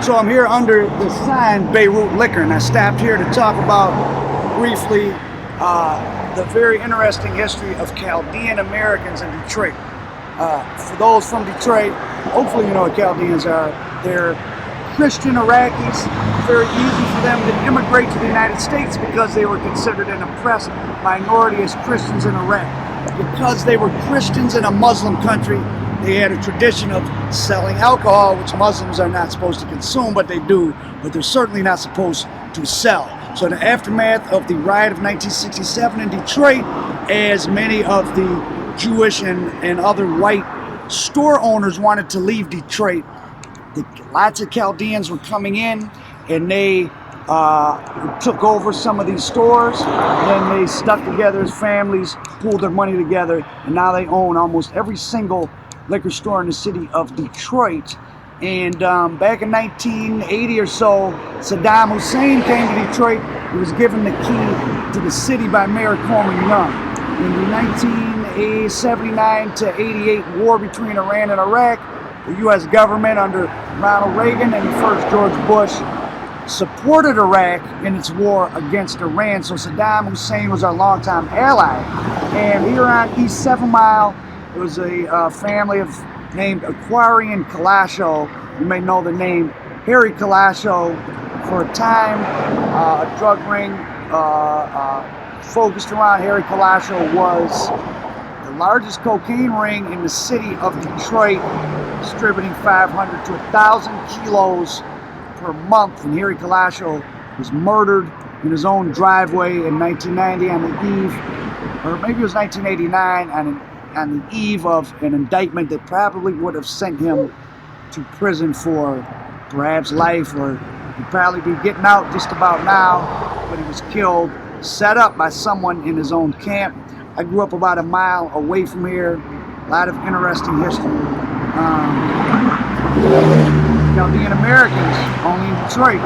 So I'm here under the sign Beirut Liquor, and I stopped here to talk about briefly the very interesting history of Chaldean Americans in Detroit. For those from Detroit, hopefully you know what Chaldeans are. They're Christian Iraqis. Very easy for them to immigrate to the United States because they were considered an oppressed minority as Christians in Iraq. Because they were Christians in a Muslim country, they had a tradition of selling alcohol, which Muslims are not supposed to consume, but they do, but they're certainly not supposed to sell. So in the aftermath of the riot of 1967 in Detroit, as many of the Jewish and other white store owners wanted to leave Detroit, lots of Chaldeans were coming in, and they took over some of these stores. Then they stuck together as families, pooled their money together, and now they own almost every single liquor store in the city of Detroit. And back in 1980 or so, Saddam Hussein came to Detroit. He was given the key to the city by Mayor Coleman Young. In the 1979 to 88 war between Iran and Iraq, the U.S. government under Ronald Reagan and the first George Bush supported Iraq in its war against Iran. So Saddam Hussein was our longtime ally. And here on East 7 Mile, there was a family named Aquarian Kalasho. You may know the name Harry Kalasho. For a time, a drug ring focused around Harry Kalasho was the largest cocaine ring in the city of Detroit, distributing 500 to 1,000 kilos per month. And Harry Kalasho was murdered in his own driveway in 1990 on the eve, or maybe it was 1989, on the eve of an indictment that probably would have sent him to prison for perhaps life, or he'd probably be getting out just about now, but he was killed, set up by someone in his own camp. I grew up about a mile away from here. A lot of interesting history. Chaldean Americans only in Detroit.